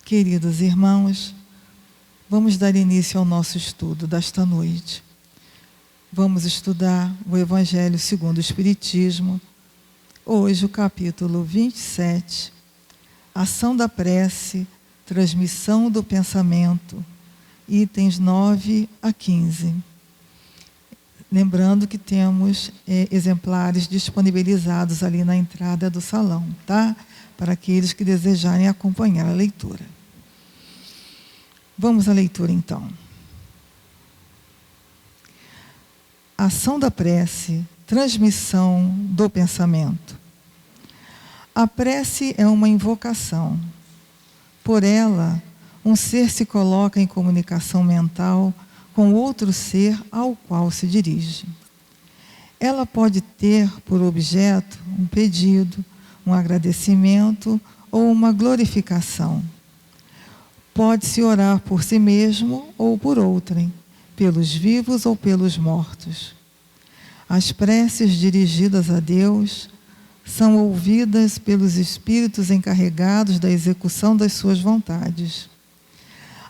Queridos irmãos, vamos dar início ao nosso estudo desta noite. Vamos estudar o Evangelho segundo o Espiritismo. Hoje o capítulo 27, Ação da Prece, Transmissão do Pensamento, itens 9 a 15. Lembrando que temos exemplares disponibilizados ali na entrada do salão, tá? Para aqueles que desejarem acompanhar a leitura. Vamos à leitura, então. Ação da prece, transmissão do pensamento. A prece é uma invocação. Por ela, um ser se coloca em comunicação mental com outro ser ao qual se dirige. Ela pode ter por objeto um pedido, um agradecimento ou uma glorificação. Pode-se orar por si mesmo ou por outrem, pelos vivos ou pelos mortos. As preces dirigidas a Deus são ouvidas pelos espíritos encarregados da execução das suas vontades.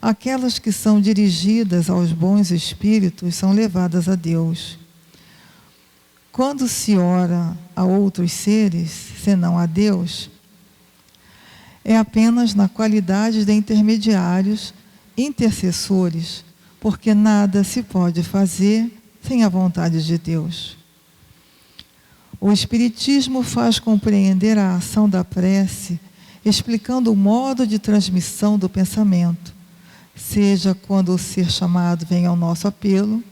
Aquelas que são dirigidas aos bons espíritos são levadas a Deus. Quando se ora a outros seres, senão a Deus, é apenas na qualidade de intermediários, intercessores, porque nada se pode fazer sem a vontade de Deus. O Espiritismo faz compreender a ação da prece, explicando o modo de transmissão do pensamento, seja quando o ser chamado vem ao nosso apelo,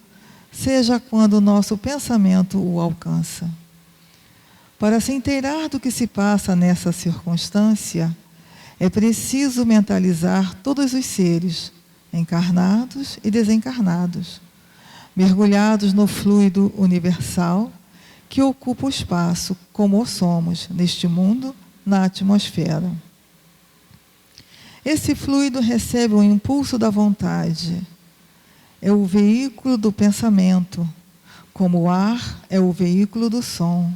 seja quando o nosso pensamento o alcança. Para se inteirar do que se passa nessa circunstância, é preciso mentalizar todos os seres, encarnados e desencarnados, mergulhados no fluido universal que ocupa o espaço, como somos, neste mundo, na atmosfera. Esse fluido recebe o impulso da vontade. É o veículo do pensamento, como o ar é o veículo do som,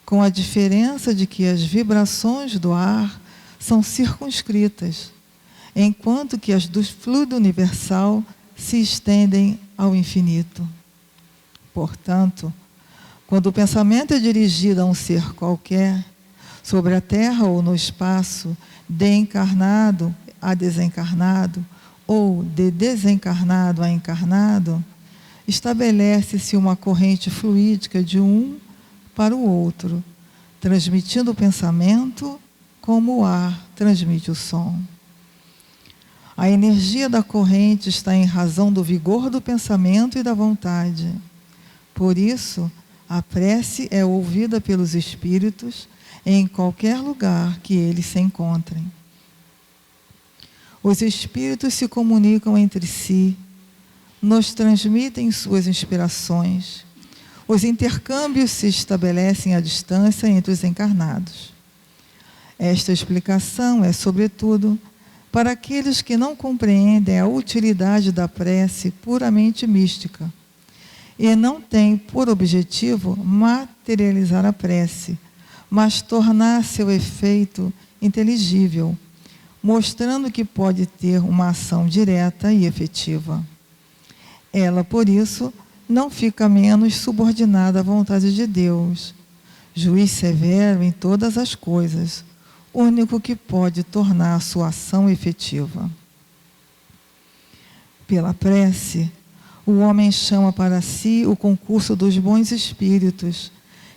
com a diferença de que as vibrações do ar são circunscritas, enquanto que as do fluido universal se estendem ao infinito. Portanto, quando o pensamento é dirigido a um ser qualquer, sobre a terra ou no espaço, de encarnado a desencarnado, ou de desencarnado a encarnado, estabelece-se uma corrente fluídica de um para o outro, transmitindo o pensamento como o ar transmite o som. A energia da corrente está em razão do vigor do pensamento e da vontade. Por isso, a prece é ouvida pelos espíritos em qualquer lugar que eles se encontrem. Os espíritos se comunicam entre si, nos transmitem suas inspirações. Os intercâmbios se estabelecem à distância entre os encarnados. Esta explicação é, sobretudo, para aqueles que não compreendem a utilidade da prece puramente mística e não têm por objetivo materializar a prece, mas tornar seu efeito inteligível, mostrando que pode ter uma ação direta e efetiva. Ela, por isso, não fica menos subordinada à vontade de Deus, juiz severo em todas as coisas, único que pode tornar a sua ação efetiva. Pela prece, o homem chama para si o concurso dos bons espíritos,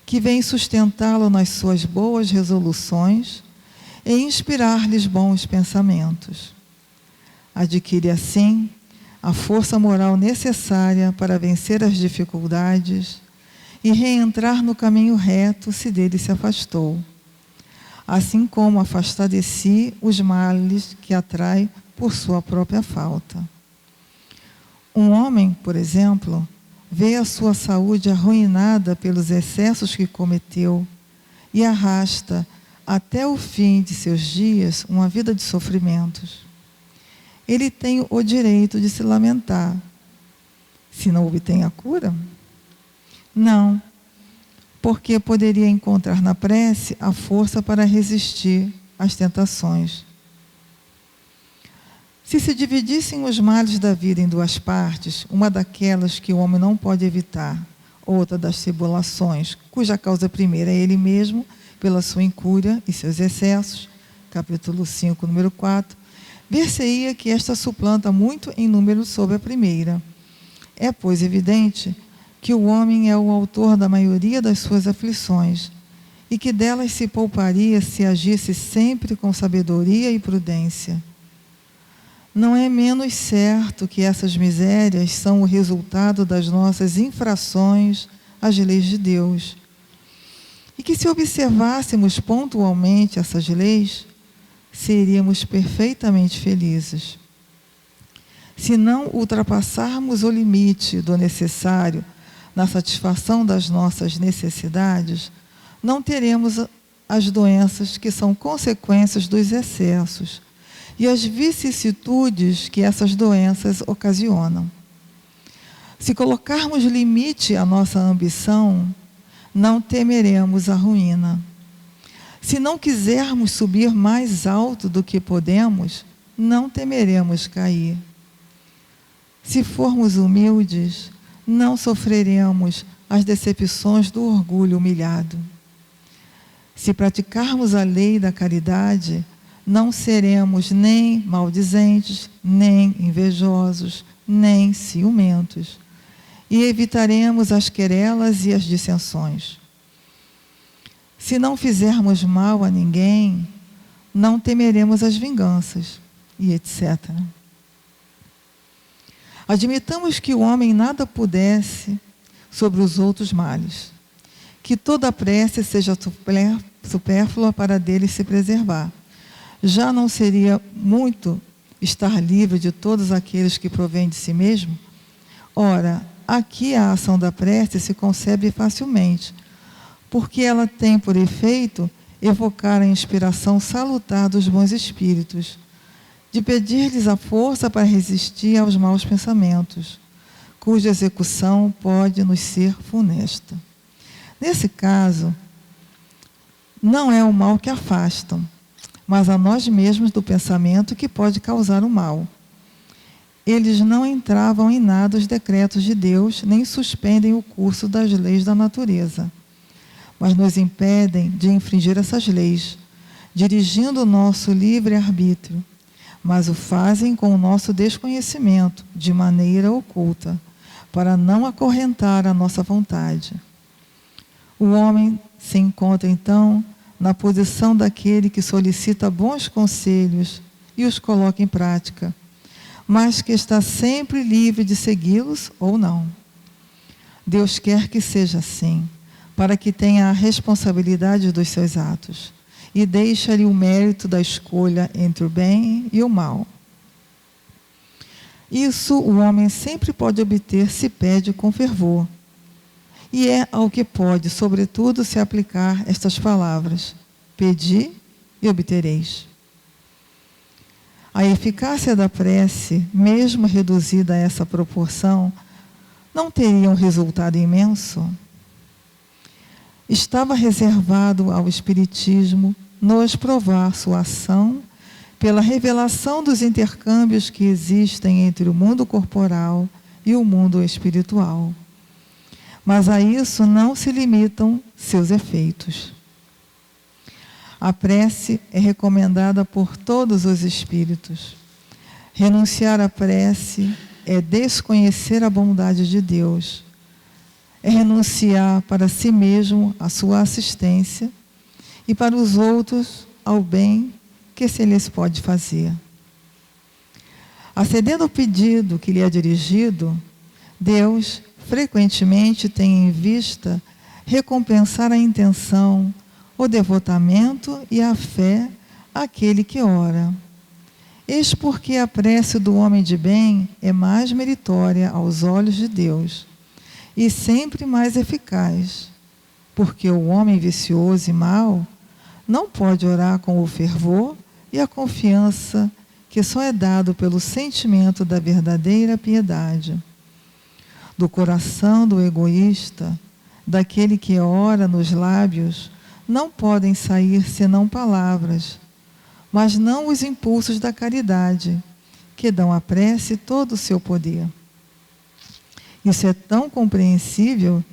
que vêm sustentá-lo nas suas boas resoluções e inspirar-lhes bons pensamentos. Adquire assim a força moral necessária para vencer as dificuldades e reentrar no caminho reto se dele se afastou, assim como afastar de si os males que atrai por sua própria falta. Um homem, por exemplo, vê a sua saúde arruinada pelos excessos que cometeu e arrasta até o fim de seus dias uma vida de sofrimentos. Ele tem o direito de se lamentar. Se não obtém a cura? Não, porque poderia encontrar na prece a força para resistir às tentações. Se dividissem os males da vida em duas partes, uma daquelas que o homem não pode evitar, outra das tribulações, cuja causa primeira é ele mesmo, pela sua incúria e seus excessos, capítulo 5, número 4, ver-se-ia que esta suplanta muito em número sobre a primeira. É, pois, evidente que o homem é o autor da maioria das suas aflições e que delas se pouparia se agisse sempre com sabedoria e prudência. Não é menos certo que essas misérias são o resultado das nossas infrações às leis de Deus. E que se observássemos pontualmente essas leis, seríamos perfeitamente felizes. Se não ultrapassarmos o limite do necessário na satisfação das nossas necessidades, não teremos as doenças que são consequências dos excessos e as vicissitudes que essas doenças ocasionam. Se colocarmos limite à nossa ambição, não temeremos a ruína. Se não quisermos subir mais alto do que podemos, não temeremos cair. Se formos humildes, não sofreremos as decepções do orgulho humilhado. Se praticarmos a lei da caridade, não seremos nem maldizentes, nem invejosos, nem ciumentos, e evitaremos as querelas e as dissensões. Se não fizermos mal a ninguém, não temeremos as vinganças, e etc. Admitamos que o homem nada pudesse sobre os outros males, que toda a prece seja supérflua para dele se preservar. Já não seria muito estar livre de todos aqueles que provêm de si mesmo? Ora, aqui a ação da prece se concebe facilmente, porque ela tem por efeito evocar a inspiração salutar dos bons espíritos, de pedir-lhes a força para resistir aos maus pensamentos, cuja execução pode nos ser funesta. Nesse caso, não é o mal que afastam, mas a nós mesmos do pensamento que pode causar o mal. Eles não entravam em nada os decretos de Deus, nem suspendem o curso das leis da natureza, mas nos impedem de infringir essas leis, dirigindo o nosso livre-arbítrio, mas o fazem com o nosso desconhecimento, de maneira oculta, para não acorrentar a nossa vontade. O homem se encontra, então, na posição daquele que solicita bons conselhos e os coloca em prática, mas que está sempre livre de segui-los ou não. Deus quer que seja assim, para que tenha a responsabilidade dos seus atos e deixe-lhe o mérito da escolha entre o bem e o mal. Isso o homem sempre pode obter se pede com fervor. E é ao que pode, sobretudo, se aplicar estas palavras: pedi e obtereis. A eficácia da prece, mesmo reduzida a essa proporção, não teria um resultado imenso? Estava reservado ao Espiritismo nos provar sua ação pela revelação dos intercâmbios que existem entre o mundo corporal e o mundo espiritual. Mas a isso não se limitam seus efeitos. A prece é recomendada por todos os espíritos. Renunciar à prece é desconhecer a bondade de Deus. É renunciar para si mesmo à sua assistência e para os outros ao bem que se lhes pode fazer. Acedendo ao pedido que lhe é dirigido, Deus frequentemente tem em vista recompensar a intenção, o devotamento e a fé àquele que ora. Eis porque a prece do homem de bem é mais meritória aos olhos de Deus e sempre mais eficaz, porque o homem vicioso e mau não pode orar com o fervor e a confiança que só é dado pelo sentimento da verdadeira piedade. Do coração do egoísta, daquele que ora nos lábios, não podem sair senão palavras, mas não os impulsos da caridade, que dão à prece todo o seu poder. Isso é tão compreensível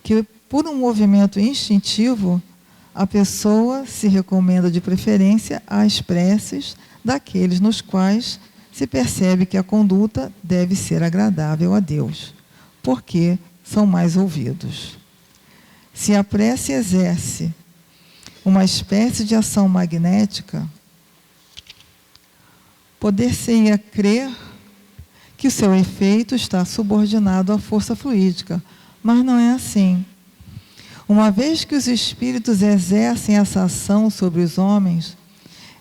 que, por um movimento instintivo, a pessoa se recomenda de preferência às preces daqueles nos quais se percebe que a conduta deve ser agradável a Deus, porque são mais ouvidos. Se a prece exerce uma espécie de ação magnética, poder-se-ia crer que o seu efeito está subordinado à força fluídica, mas não é assim. Uma vez que os espíritos exercem essa ação sobre os homens,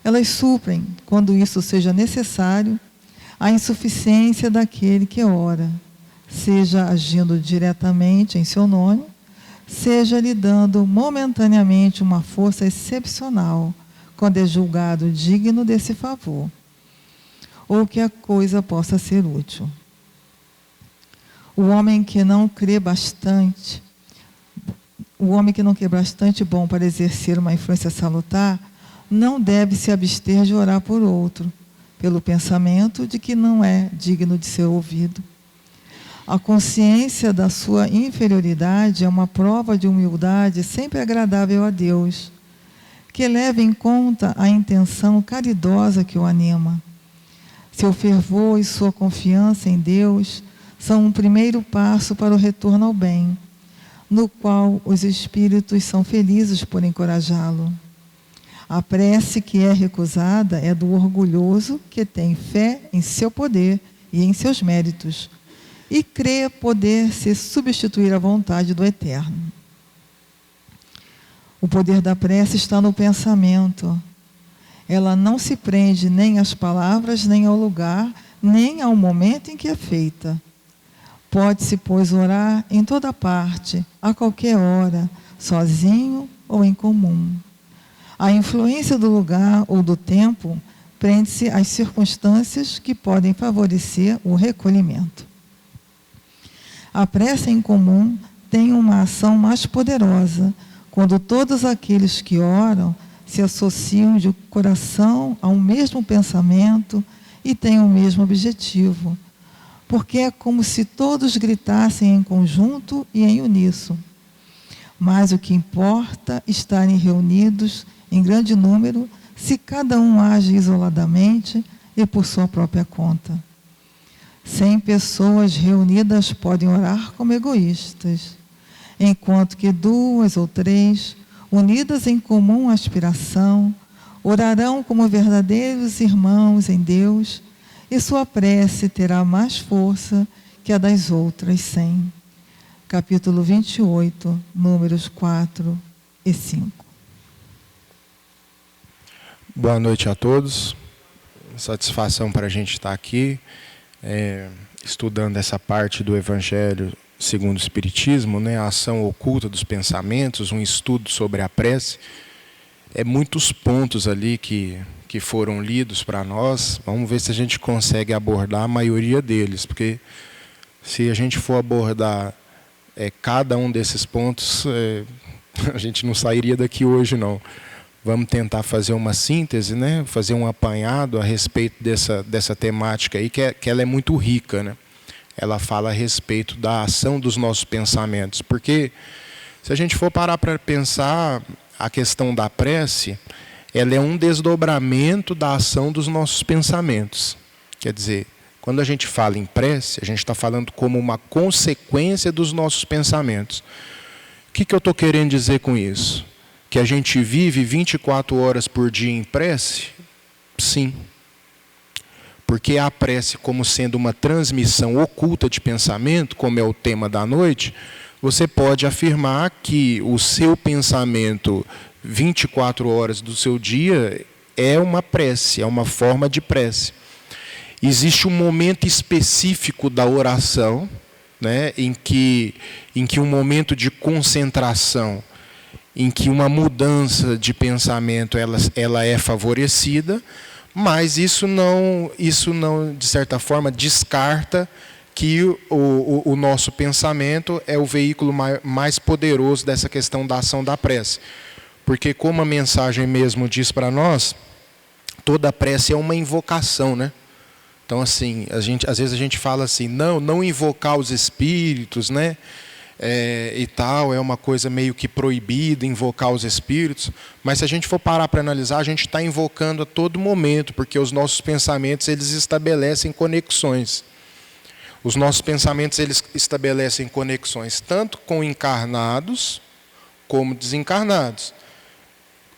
elas suprem, quando isso seja necessário, a insuficiência daquele que ora, seja agindo diretamente em seu nome, seja lhe dando momentaneamente uma força excepcional, quando é julgado digno desse favor, ou que a coisa possa ser útil. O homem que não crê bastante bom para exercer uma influência salutar, não deve se abster de orar por outro, pelo pensamento de que não é digno de ser ouvido. A consciência da sua inferioridade é uma prova de humildade sempre agradável a Deus, que leva em conta a intenção caridosa que o anima. Seu fervor e sua confiança em Deus são um primeiro passo para o retorno ao bem, no qual os espíritos são felizes por encorajá-lo. A prece que é recusada é do orgulhoso que tem fé em seu poder e em seus méritos, e crê poder se substituir à vontade do Eterno. O poder da prece está no pensamento. Ela não se prende nem às palavras, nem ao lugar, nem ao momento em que é feita. Pode-se, pois, orar em toda parte, a qualquer hora, sozinho ou em comum. A influência do lugar ou do tempo prende-se às circunstâncias que podem favorecer o recolhimento. A prece em comum tem uma ação mais poderosa quando todos aqueles que oram se associam de coração a um mesmo pensamento e têm o mesmo objetivo, porque é como se todos gritassem em conjunto e em uníssono. Mas o que importa é estarem reunidos em grande número, se cada um age isoladamente e por sua própria conta. 100 pessoas reunidas podem orar como egoístas, enquanto que 2 ou 3, unidas em comum aspiração, orarão como verdadeiros irmãos em Deus, e sua prece terá mais força que a das outras 100. Capítulo 28, números 4 e 5. Boa noite a todos. Satisfação para a gente estar aqui, estudando essa parte do Evangelho segundo o Espiritismo, né? A ação oculta dos pensamentos, um estudo sobre a prece. Muitos pontos ali que foram lidos para nós. Vamos ver se a gente consegue abordar a maioria deles, porque se a gente for abordar cada um desses pontos, a gente não sairia daqui hoje, não. Vamos tentar fazer uma síntese, né? Fazer um apanhado a respeito dessa temática aí, que ela é muito rica, né? Ela fala a respeito da ação dos nossos pensamentos. Porque se a gente for parar para pensar, a questão da prece, ela é um desdobramento da ação dos nossos pensamentos. Quer dizer, quando a gente fala em prece, a gente está falando como uma consequência dos nossos pensamentos. O que eu estou querendo dizer com isso? Que a gente vive 24 horas por dia em prece? Sim. Porque a prece, como sendo uma transmissão oculta de pensamento, como é o tema da noite, você pode afirmar que o seu pensamento 24 horas do seu dia é uma prece, é uma forma de prece. Existe um momento específico da oração, né, em que um momento de concentração, em que uma mudança de pensamento ela é favorecida, mas isso não, de certa forma, descarta que o nosso pensamento é o veículo mais poderoso dessa questão da ação da prece. Porque, como a mensagem mesmo diz para nós, toda prece é uma invocação, né? Então, assim, às vezes a gente fala assim, não invocar os espíritos, né? E tal, é uma coisa meio que proibida, invocar os espíritos. Mas se a gente for parar para analisar, a gente está invocando a todo momento, porque os nossos pensamentos, eles estabelecem conexões. Os nossos pensamentos, eles estabelecem conexões tanto com encarnados como desencarnados.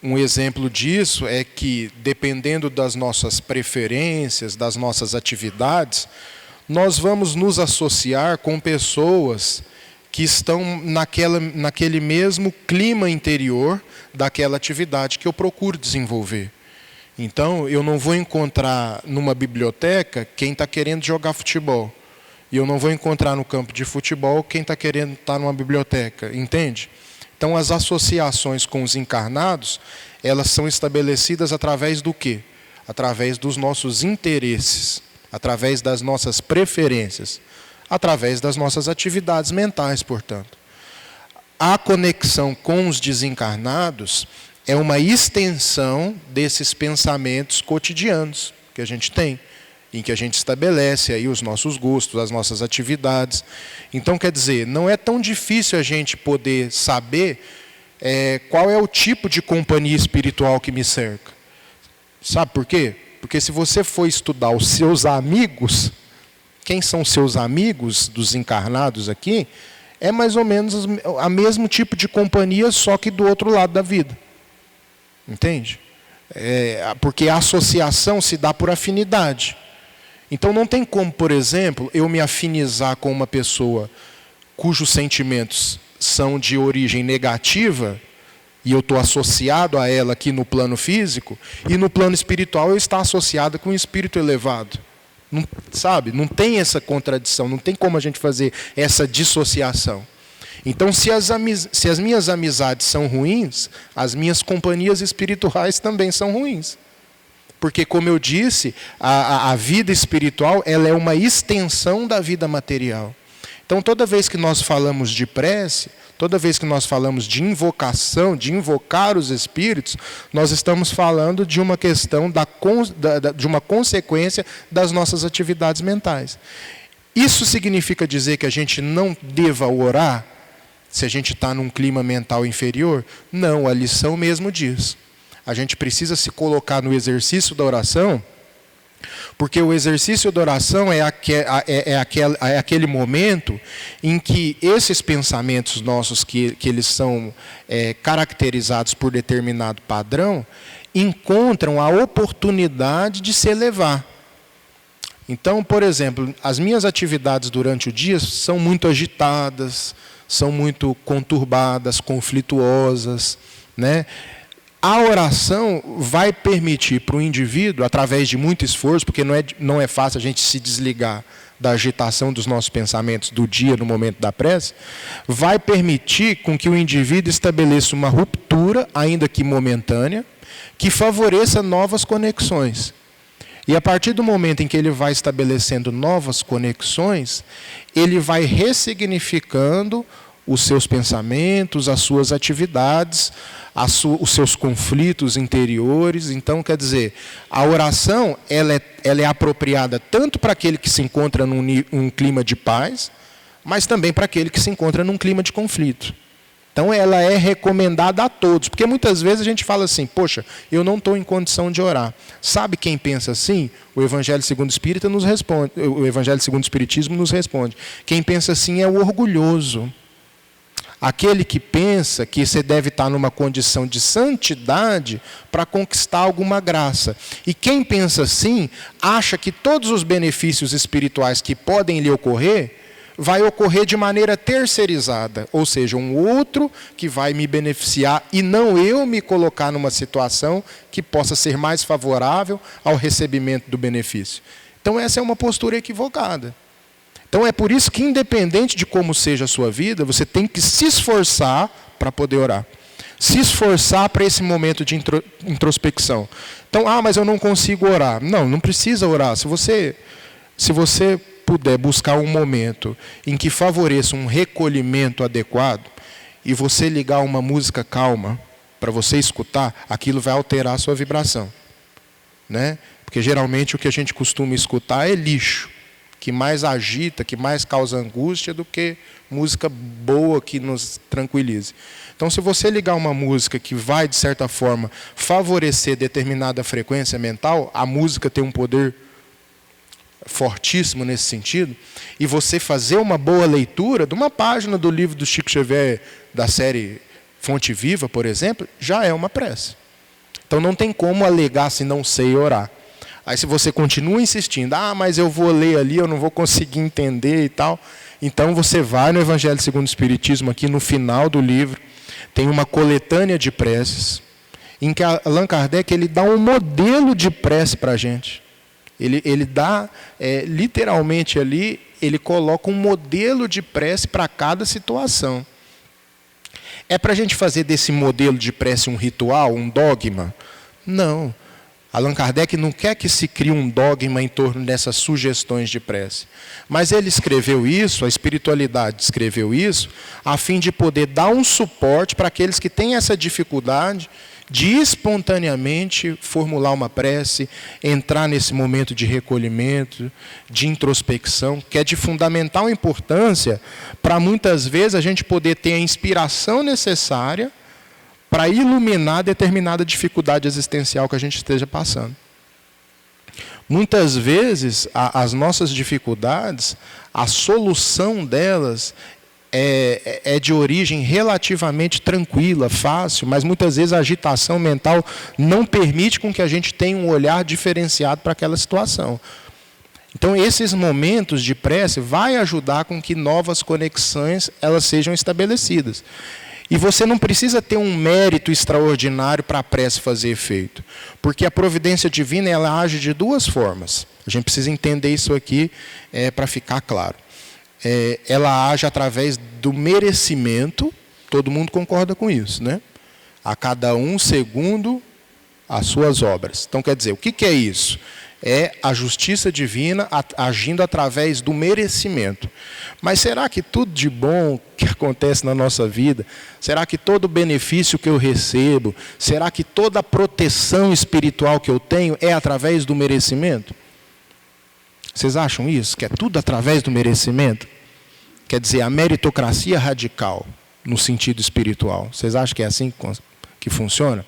Um exemplo disso é que, dependendo das nossas preferências, das nossas atividades, nós vamos nos associar com pessoas que estão naquele mesmo clima interior daquela atividade que eu procuro desenvolver. Então, eu não vou encontrar numa biblioteca quem está querendo jogar futebol. E eu não vou encontrar no campo de futebol quem está querendo estar numa biblioteca, entende? Então, as associações com os encarnados, elas são estabelecidas através do quê? Através dos nossos interesses, através das nossas preferências, através das nossas atividades mentais, portanto. A conexão com os desencarnados é uma extensão desses pensamentos cotidianos que a gente tem, em que a gente estabelece aí os nossos gostos, as nossas atividades. Então, quer dizer, não é tão difícil a gente poder saber qual é o tipo de companhia espiritual que me cerca. Sabe por quê? Porque se você for estudar os seus amigos, quem são seus amigos dos encarnados aqui, é mais ou menos o mesmo tipo de companhia, só que do outro lado da vida. Entende? Porque a associação se dá por afinidade. Então não tem como, por exemplo, eu me afinizar com uma pessoa cujos sentimentos são de origem negativa, e eu estou associado a ela aqui no plano físico, e no plano espiritual eu estou associado com um espírito elevado. Não, sabe? Não tem essa contradição, não tem como a gente fazer essa dissociação. Então, se as minhas amizades são ruins, as minhas companhias espirituais também são ruins. Porque, como eu disse, a vida espiritual ela é uma extensão da vida material. Então, toda vez que nós falamos de prece, toda vez que nós falamos de invocação, de invocar os espíritos, nós estamos falando de uma questão de uma consequência das nossas atividades mentais. Isso significa dizer que a gente não deva orar se a gente está num clima mental inferior? Não, a lição mesmo diz. A gente precisa se colocar no exercício da oração, porque o exercício da oração é aquele momento em que esses pensamentos nossos, que eles são caracterizados por determinado padrão, encontram a oportunidade de se elevar. Então, por exemplo, as minhas atividades durante o dia são muito agitadas, são muito conturbadas, conflituosas, né? A oração vai permitir para o indivíduo, através de muito esforço, porque não é fácil a gente se desligar da agitação dos nossos pensamentos do dia no momento da prece, vai permitir com que o indivíduo estabeleça uma ruptura, ainda que momentânea, que favoreça novas conexões. E a partir do momento em que ele vai estabelecendo novas conexões, ele vai ressignificando os seus pensamentos, as suas atividades, os seus conflitos interiores. Então, quer dizer, a oração ela é apropriada tanto para aquele que se encontra num clima de paz, mas também para aquele que se encontra num clima de conflito. Então, ela é recomendada a todos, porque muitas vezes a gente fala assim, poxa, eu não estou em condição de orar. Sabe quem pensa assim? O Evangelho segundo o Espírito nos responde, o Evangelho segundo o Espiritismo nos responde. Quem pensa assim é o orgulhoso. Aquele que pensa que você deve estar numa condição de santidade para conquistar alguma graça. E quem pensa assim, acha que todos os benefícios espirituais que podem lhe ocorrer, vai ocorrer de maneira terceirizada. Ou seja, um outro que vai me beneficiar e não eu me colocar numa situação que possa ser mais favorável ao recebimento do benefício. Então essa é uma postura equivocada. Então é por isso que, independente de como seja a sua vida, você tem que se esforçar para poder orar. Se esforçar para esse momento de introspecção. Então, mas eu não consigo orar. Não precisa orar. Se você puder buscar um momento em que favoreça um recolhimento adequado, e você ligar uma música calma para você escutar, aquilo vai alterar a sua vibração. Né? Porque geralmente o que a gente costuma escutar é lixo, que mais agita, que mais causa angústia do que música boa que nos tranquilize. Então, se você ligar uma música que vai, de certa forma, favorecer determinada frequência mental, a música tem um poder fortíssimo nesse sentido, e você fazer uma boa leitura de uma página do livro do Chico Xavier, da série Fonte Viva, por exemplo, já é uma prece. Então não tem como alegar se não sei orar. Aí se você continua insistindo, mas eu vou ler ali, eu não vou conseguir entender e tal, então você vai no Evangelho segundo o Espiritismo, aqui no final do livro, tem uma coletânea de preces, em que Allan Kardec ele dá um modelo de prece para a gente. Ele dá, literalmente ali, ele coloca um modelo de prece para cada situação. É para a gente fazer desse modelo de prece um ritual, um dogma? Não. Allan Kardec não quer que se crie um dogma em torno dessas sugestões de prece. Mas ele escreveu isso, a espiritualidade escreveu isso, a fim de poder dar um suporte para aqueles que têm essa dificuldade de espontaneamente formular uma prece, entrar nesse momento de recolhimento, de introspecção, que é de fundamental importância para muitas vezes a gente poder ter a inspiração necessária para iluminar determinada dificuldade existencial que a gente esteja passando. Muitas vezes as nossas dificuldades, a solução delas é de origem relativamente tranquila, fácil, mas muitas vezes a agitação mental não permite com que a gente tenha um olhar diferenciado para aquela situação. Então, esses momentos de prece vai ajudar com que novas conexões elas sejam estabelecidas. E você não precisa ter um mérito extraordinário para a prece fazer efeito, porque a providência divina ela age de duas formas. A gente precisa entender isso aqui para ficar claro. Ela age através do merecimento, todo mundo concorda com isso, né? A cada um segundo as suas obras. Então, quer dizer, o que é isso? É a justiça divina agindo através do merecimento. Mas será que tudo de bom que acontece na nossa vida, será que todo benefício que eu recebo, será que toda a proteção espiritual que eu tenho é através do merecimento? Vocês acham isso? Que é tudo através do merecimento? Quer dizer, a meritocracia radical, no sentido espiritual. Vocês acham que é assim que funciona?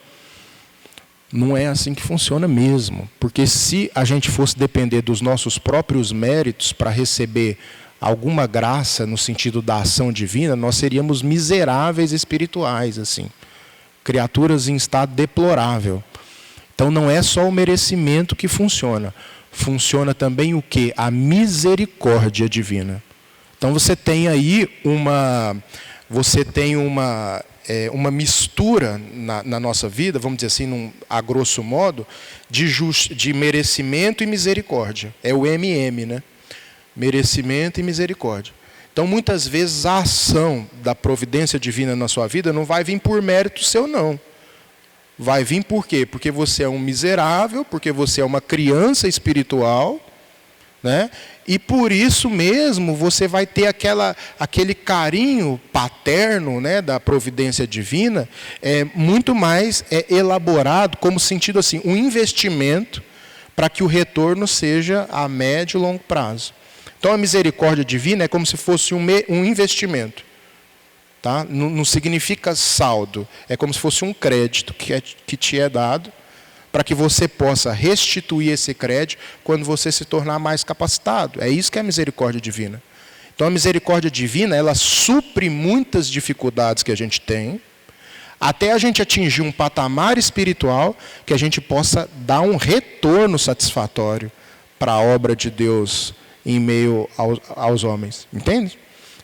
Não é assim que funciona mesmo. Porque se a gente fosse depender dos nossos próprios méritos para receber alguma graça no sentido da ação divina, nós seríamos miseráveis espirituais, assim. Criaturas em estado deplorável. Então não é só o merecimento que funciona. Funciona também o quê? A misericórdia divina. Então você tem aí uma mistura na nossa vida, vamos dizer assim, a grosso modo, de merecimento e misericórdia. É o MM, né? Merecimento e misericórdia. Então, muitas vezes, a ação da providência divina na sua vida não vai vir por mérito seu, não. Vai vir por quê? Porque você é um miserável, porque você é uma criança espiritual, né? E por isso mesmo você vai ter aquele carinho paterno, né, da providência divina, muito mais elaborado, como sentido assim, um investimento para que o retorno seja a médio e longo prazo. Então a misericórdia divina é como se fosse um investimento. Tá? Não significa saldo, é como se fosse um crédito que te é dado, para que você possa restituir esse crédito quando você se tornar mais capacitado. É isso que é a misericórdia divina. Então a misericórdia divina, ela supre muitas dificuldades que a gente tem, até a gente atingir um patamar espiritual que a gente possa dar um retorno satisfatório para a obra de Deus em meio aos homens. Entende?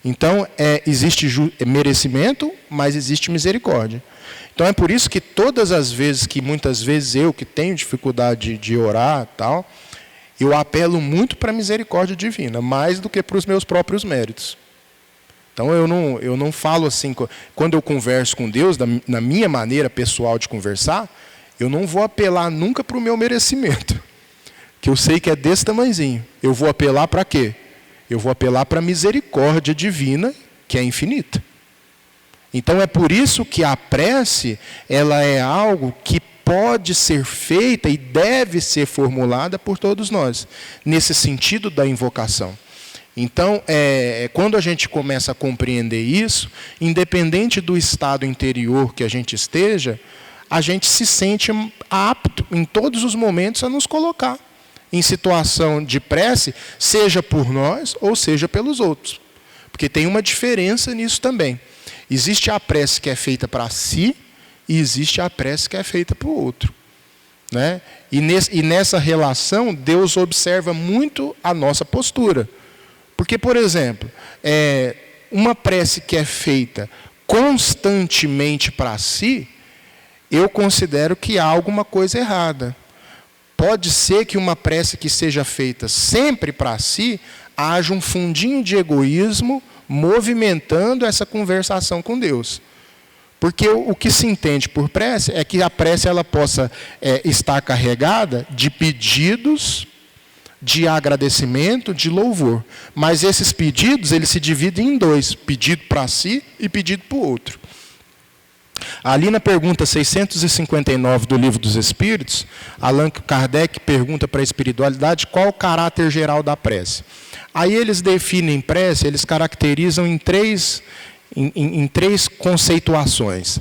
Então, existe merecimento, mas existe misericórdia. Então, é por isso que todas as vezes que, muitas vezes, eu que tenho dificuldade de orar, tal, eu apelo muito para a misericórdia divina, mais do que para os meus próprios méritos. Então, eu não falo assim, quando eu converso com Deus, na minha maneira pessoal de conversar, eu não vou apelar nunca para o meu merecimento, que eu sei que é desse tamanhozinho. Eu vou apelar para quê? Eu vou apelar para a misericórdia divina, que é infinita. Então é por isso que a prece, ela é algo que pode ser feita e deve ser formulada por todos nós, nesse sentido da invocação. Então, quando a gente começa a compreender isso, independente do estado interior que a gente esteja, a gente se sente apto, em todos os momentos, a nos colocar em situação de prece, seja por nós ou seja pelos outros. Porque tem uma diferença nisso também. Existe a prece que é feita para si e existe a prece que é feita para o outro. Né? E nessa relação, Deus observa muito a nossa postura. Porque, por exemplo, uma prece que é feita constantemente para si, eu considero que há alguma coisa errada. Pode ser que uma prece que seja feita sempre para si, haja um fundinho de egoísmo movimentando essa conversação com Deus. Porque o que se entende por prece é que a prece ela possa estar carregada de pedidos, de agradecimento, de louvor. Mas esses pedidos, eles se dividem em dois: pedido para si e pedido para o outro. Ali na pergunta 659 do Livro dos Espíritos, Allan Kardec pergunta para a espiritualidade qual o caráter geral da prece. Aí eles definem prece, eles caracterizam em três conceituações.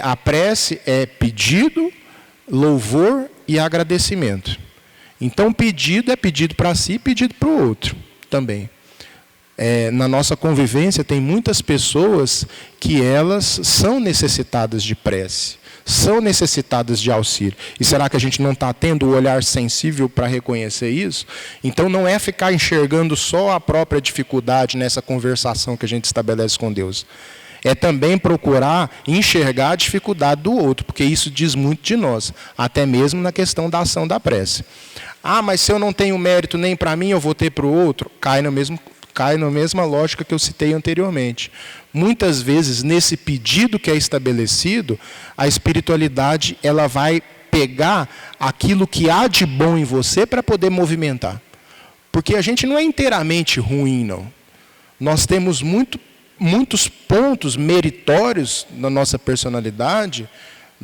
A prece é pedido, louvor e agradecimento. Então, pedido é pedido para si e pedido para o outro também. Na nossa convivência tem muitas pessoas que elas são necessitadas de prece, são necessitadas de auxílio. E será que a gente não está tendo o olhar sensível para reconhecer isso? Então não é ficar enxergando só a própria dificuldade nessa conversação que a gente estabelece com Deus. É também procurar enxergar a dificuldade do outro, porque isso diz muito de nós, até mesmo na questão da ação da prece. Mas se eu não tenho mérito nem para mim, eu vou ter para o outro? Cai na mesma lógica que eu citei anteriormente. Muitas vezes, nesse pedido que é estabelecido, a espiritualidade ela vai pegar aquilo que há de bom em você para poder movimentar. Porque a gente não é inteiramente ruim, não. Nós temos muitos pontos meritórios na nossa personalidade,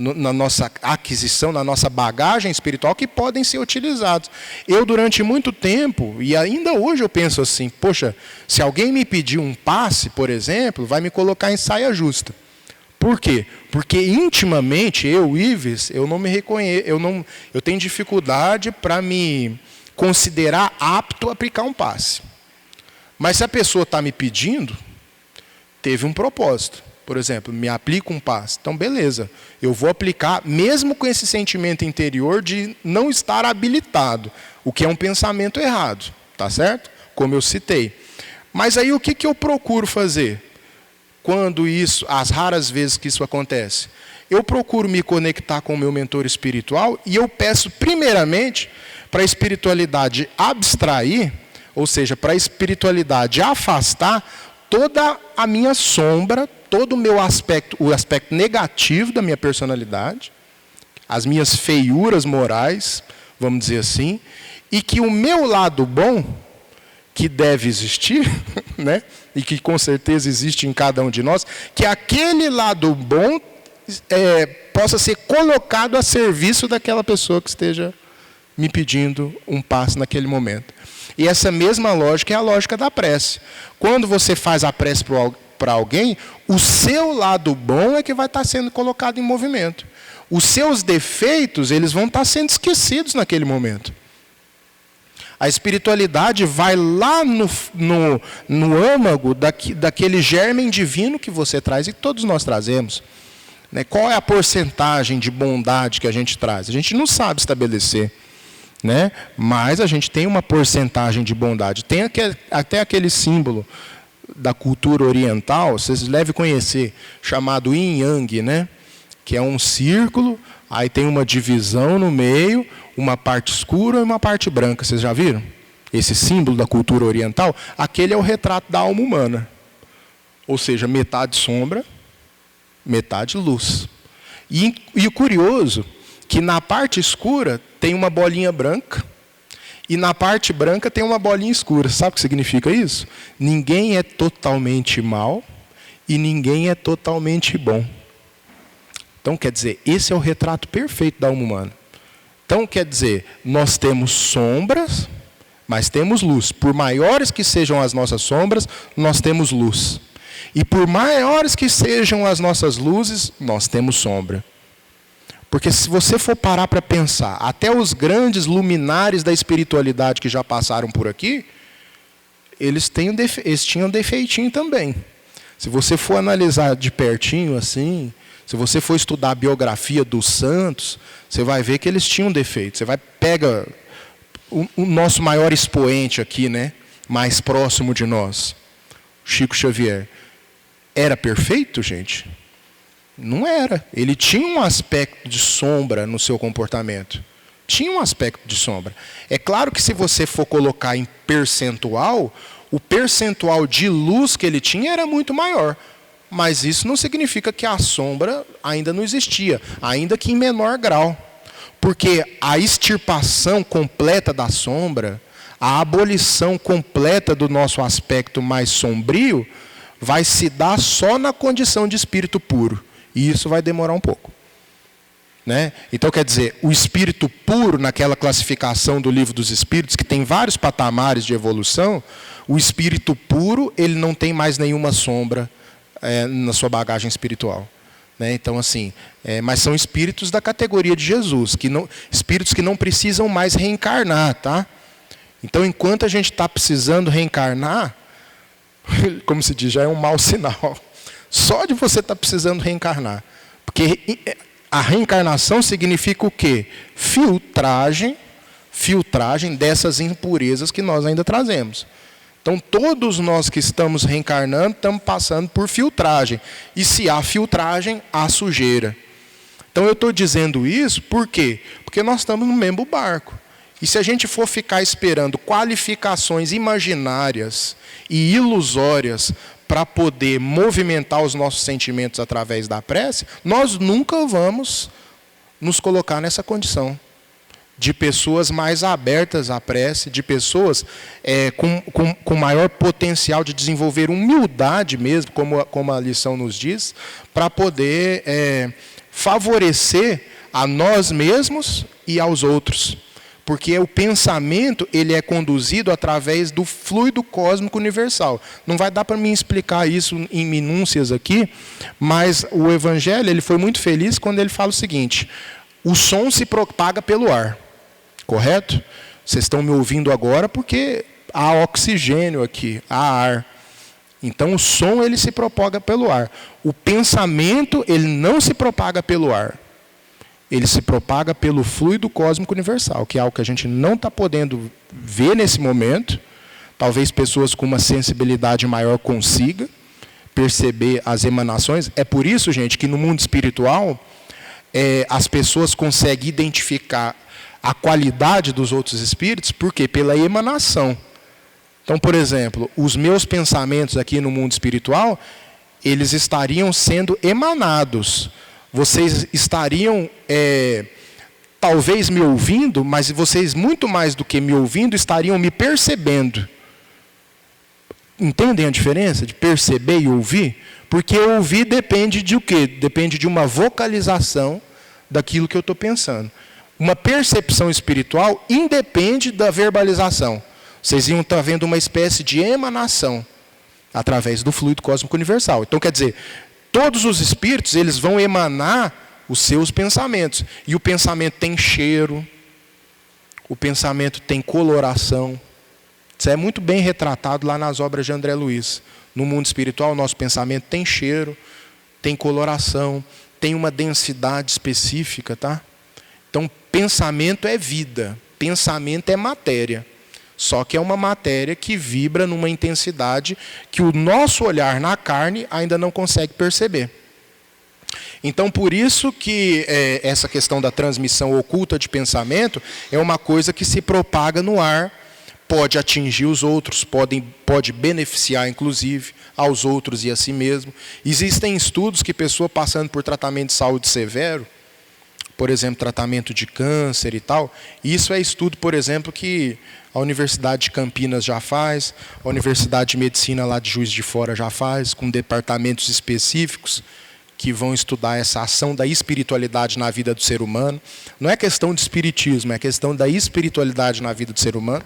na nossa aquisição, na nossa bagagem espiritual, que podem ser utilizados. Eu, durante muito tempo, e ainda hoje eu penso assim, poxa, se alguém me pedir um passe, por exemplo, vai me colocar em saia justa. Por quê? Porque intimamente, Ives, eu não me reconheço, eu tenho dificuldade para me considerar apto a aplicar um passe. Mas se a pessoa está me pedindo, teve um propósito. Por exemplo, me aplica um passe. Então, beleza, eu vou aplicar, mesmo com esse sentimento interior de não estar habilitado, o que é um pensamento errado, tá certo? Como eu citei. Mas aí o que eu procuro fazer? Quando as raras vezes que isso acontece, eu procuro me conectar com o meu mentor espiritual e eu peço primeiramente para a espiritualidade abstrair, ou seja, para a espiritualidade afastar toda a minha sombra, todo o aspecto negativo da minha personalidade, as minhas feiuras morais, vamos dizer assim, e que o meu lado bom, que deve existir, né, e que com certeza existe em cada um de nós, que aquele lado bom possa ser colocado a serviço daquela pessoa que esteja me pedindo um passe naquele momento. E essa mesma lógica é a lógica da prece. Quando você faz a prece para alguém, o seu lado bom é que vai estar sendo colocado em movimento. Os seus defeitos, eles vão estar sendo esquecidos naquele momento. A espiritualidade vai lá no âmago daquele germe divino que você traz e que todos nós trazemos. Qual é a porcentagem de bondade que a gente traz? A gente não sabe estabelecer. Mas a gente tem uma porcentagem de bondade. Tem até aquele símbolo da cultura oriental, vocês devem conhecer, chamado Yin Yang, que é um círculo, aí tem uma divisão no meio, uma parte escura e uma parte branca. Vocês já viram? Esse símbolo da cultura oriental, aquele é o retrato da alma humana. Ou seja, metade sombra, metade luz. E o curioso, que na parte escura tem uma bolinha branca, e na parte branca tem uma bolinha escura. Sabe o que significa isso? Ninguém é totalmente mal e ninguém é totalmente bom. Então, quer dizer, esse é o retrato perfeito da alma humana. Então, quer dizer, nós temos sombras, mas temos luz. Por maiores que sejam as nossas sombras, nós temos luz. E por maiores que sejam as nossas luzes, nós temos sombra. Porque se você for parar para pensar, até os grandes luminares da espiritualidade que já passaram por aqui, eles tinham defeitinho também. Se você for analisar de pertinho assim, se você for estudar a biografia dos santos, você vai ver que eles tinham defeitos. Você pega o nosso maior expoente aqui, né, mais próximo de nós, Chico Xavier. Era perfeito, gente? Não era. Ele tinha um aspecto de sombra no seu comportamento. Tinha um aspecto de sombra. É claro que se você for colocar em percentual, o percentual de luz que ele tinha era muito maior. Mas isso não significa que a sombra ainda não existia, ainda que em menor grau. Porque a extirpação completa da sombra, a abolição completa do nosso aspecto mais sombrio, vai se dar só na condição de espírito puro. E isso vai demorar um pouco. Né? Então, quer dizer, o espírito puro, naquela classificação do Livro dos Espíritos, que tem vários patamares de evolução, o espírito puro, ele não tem mais nenhuma sombra na sua bagagem espiritual. Né? Então, assim, mas são espíritos da categoria de Jesus, espíritos que não precisam mais reencarnar. Tá? Então, enquanto a gente está precisando reencarnar, como se diz, já é um mau sinal. Só de você estar precisando reencarnar. Porque a reencarnação significa o quê? Filtragem dessas impurezas que nós ainda trazemos. Então, todos nós que estamos reencarnando, estamos passando por filtragem. E se há filtragem, há sujeira. Então, eu estou dizendo isso por quê? Porque nós estamos no mesmo barco. E se a gente for ficar esperando qualificações imaginárias e ilusórias para poder movimentar os nossos sentimentos através da prece, nós nunca vamos nos colocar nessa condição de pessoas mais abertas à prece, de pessoas com maior potencial de desenvolver humildade mesmo, como a lição nos diz, para poder favorecer a nós mesmos e aos outros. Porque o pensamento ele é conduzido através do fluido cósmico universal. Não vai dar para mim explicar isso em minúcias aqui, mas o Evangelho ele foi muito feliz quando ele fala o seguinte: o som se propaga pelo ar. Correto? Vocês estão me ouvindo agora porque há oxigênio aqui, há ar. Então o som ele se propaga pelo ar. O pensamento ele não se propaga pelo ar. Ele se propaga pelo fluido cósmico universal, que é algo que a gente não está podendo ver nesse momento. Talvez pessoas com uma sensibilidade maior consigam perceber as emanações. É por isso, gente, que no mundo espiritual, as pessoas conseguem identificar a qualidade dos outros espíritos, por quê? Pela emanação. Então, por exemplo, os meus pensamentos aqui no mundo espiritual, eles estariam sendo emanados. Vocês estariam, talvez me ouvindo, mas vocês, muito mais do que me ouvindo, estariam me percebendo. Entendem a diferença de perceber e ouvir? Porque ouvir depende de o quê? Depende de uma vocalização daquilo que eu estou pensando. Uma percepção espiritual independe da verbalização. Vocês iam estar vendo uma espécie de emanação através do fluido cósmico universal. Então, quer dizer, todos os espíritos eles vão emanar os seus pensamentos. E o pensamento tem cheiro, o pensamento tem coloração. Isso é muito bem retratado lá nas obras de André Luiz. No mundo espiritual, o nosso pensamento tem cheiro, tem coloração, tem uma densidade específica, tá? Então, pensamento é vida, pensamento é matéria. Só que é uma matéria que vibra numa intensidade que o nosso olhar na carne ainda não consegue perceber. Então, por isso que essa questão da transmissão oculta de pensamento é uma coisa que se propaga no ar, pode atingir os outros, pode beneficiar, inclusive, aos outros e a si mesmo. Existem estudos que pessoa passando por tratamento de saúde severo, por exemplo, tratamento de câncer e tal, isso é estudo, por exemplo, que a Universidade de Campinas já faz, a Universidade de Medicina lá de Juiz de Fora já faz, com departamentos específicos, que vão estudar essa ação da espiritualidade na vida do ser humano. Não é questão de espiritismo, é questão da espiritualidade na vida do ser humano.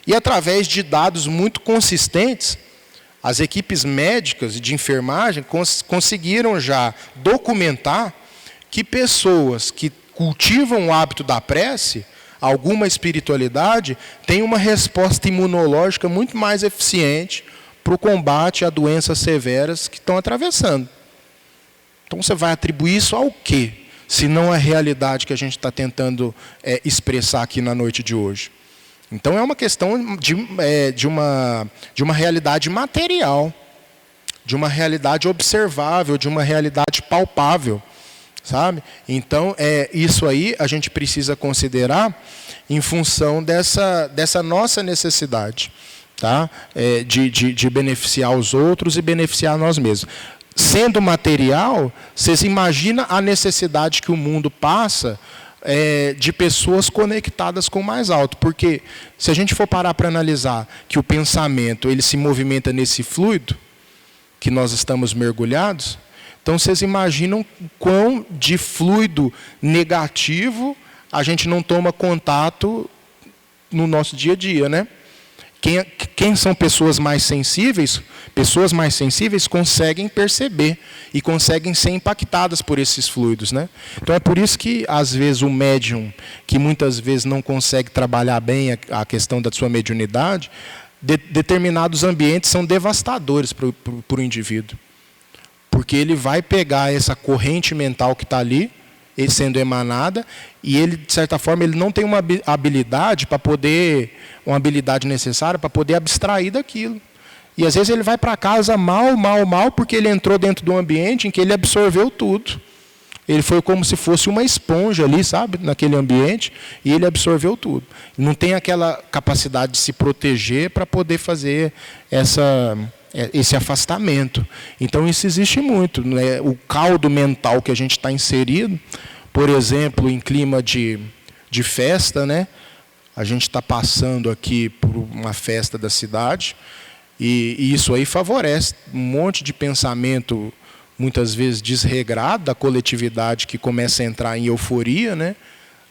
E através de dados muito consistentes, as equipes médicas e de enfermagem conseguiram já documentar que pessoas que cultivam o hábito da prece, alguma espiritualidade, têm uma resposta imunológica muito mais eficiente para o combate a doenças severas que estão atravessando. Então você vai atribuir isso ao quê? Se não a realidade que a gente está tentando expressar aqui na noite de hoje. Então é uma questão de uma realidade material, de uma realidade observável, de uma realidade palpável, sabe? Então isso aí a gente precisa considerar em função dessa nossa necessidade, tá? De beneficiar os outros e beneficiar nós mesmos. Sendo material, vocês imaginam a necessidade que o mundo passa de pessoas conectadas com o mais alto. Porque se a gente for parar para analisar que o pensamento ele se movimenta nesse fluido, que nós estamos mergulhados, então vocês imaginam quão de fluido negativo a gente não toma contato no nosso dia a dia, né? Quem são pessoas mais sensíveis? Pessoas mais sensíveis conseguem perceber e conseguem ser impactadas por esses fluidos, né? Então é por isso que, às vezes, o médium, que muitas vezes não consegue trabalhar bem a questão da sua mediunidade, determinados ambientes são devastadores para o indivíduo. Porque ele vai pegar essa corrente mental que está ali, sendo emanada, e ele, de certa forma, ele não tem uma habilidade uma habilidade necessária para poder abstrair daquilo. E às vezes ele vai para casa mal, porque ele entrou dentro de um ambiente em que ele absorveu tudo. Ele foi como se fosse uma esponja ali, sabe, naquele ambiente, e ele absorveu tudo. Não tem aquela capacidade de se proteger para poder fazer esse afastamento. Então isso existe muito, né? O caldo mental que a gente está inserido, por exemplo, em clima de festa, né? A gente está passando aqui por uma festa da cidade, e isso aí favorece um monte de pensamento, muitas vezes desregrado, da coletividade que começa a entrar em euforia, né?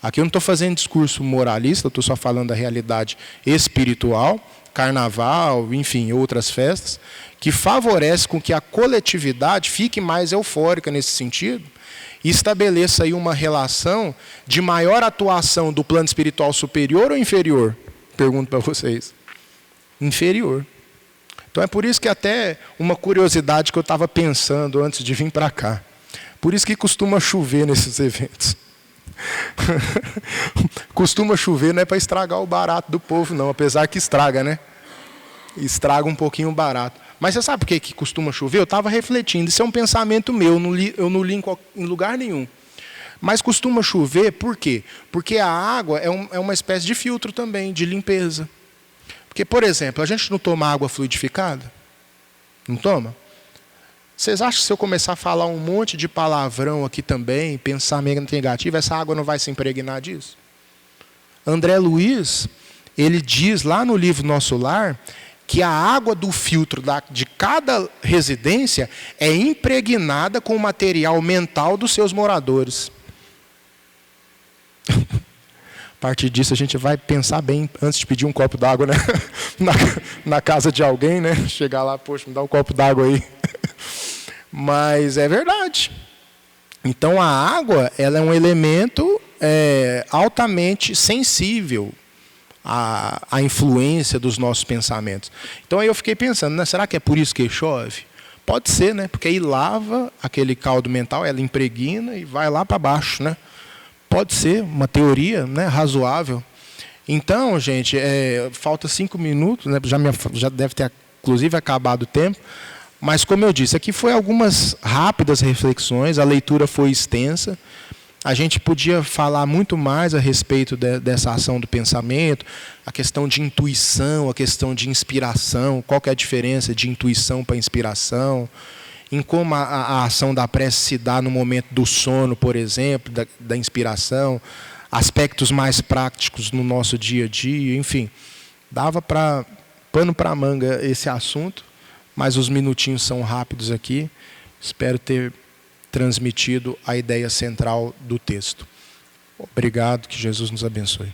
Aqui eu não estou fazendo discurso moralista, estou só falando da realidade espiritual, carnaval, enfim, outras festas, que favorece com que a coletividade fique mais eufórica nesse sentido e estabeleça aí uma relação de maior atuação do plano espiritual superior ou inferior? Pergunto para vocês. Inferior. Então é por isso que até uma curiosidade que eu estava pensando antes de vir para cá. Por isso que costuma chover nesses eventos. Costuma chover, não é para estragar o barato do povo, não, apesar que estraga, né? Estraga um pouquinho o barato. Mas você sabe por que costuma chover? Eu estava refletindo, isso é um pensamento meu, eu não li em lugar nenhum. Mas costuma chover por quê? Porque a água é uma espécie de filtro também, de limpeza. Porque, por exemplo, a gente não toma água fluidificada? Não toma? Vocês acham que se eu começar a falar um monte de palavrão aqui também, pensamento negativo, essa água não vai se impregnar disso? André Luiz, ele diz lá no livro Nosso Lar, que a água do filtro de cada residência é impregnada com o material mental dos seus moradores. A partir disso a gente vai pensar bem antes de pedir um copo d'água, né? na casa de alguém, né? Chegar lá, poxa, me dá um copo d'água aí. Mas é verdade. Então a água, ela é um elemento altamente sensível à influência dos nossos pensamentos. Então aí eu fiquei pensando, né, será que é por isso que chove? Pode ser, né? Porque aí lava aquele caldo mental, ela impregna e vai lá para baixo, né? Pode ser uma teoria, né, razoável. Então, gente, falta 5 minutos, né, já deve ter, inclusive, acabado o tempo. Mas, como eu disse, aqui foi algumas rápidas reflexões, a leitura foi extensa. A gente podia falar muito mais a respeito dessa ação do pensamento, a questão de intuição, a questão de inspiração, qual que é a diferença de intuição para inspiração, em como a ação da prece se dá no momento do sono, por exemplo, da inspiração, aspectos mais práticos no nosso dia a dia, enfim. Dava pano para manga esse assunto, mas os minutinhos são rápidos aqui. Espero ter transmitido a ideia central do texto. Obrigado, que Jesus nos abençoe.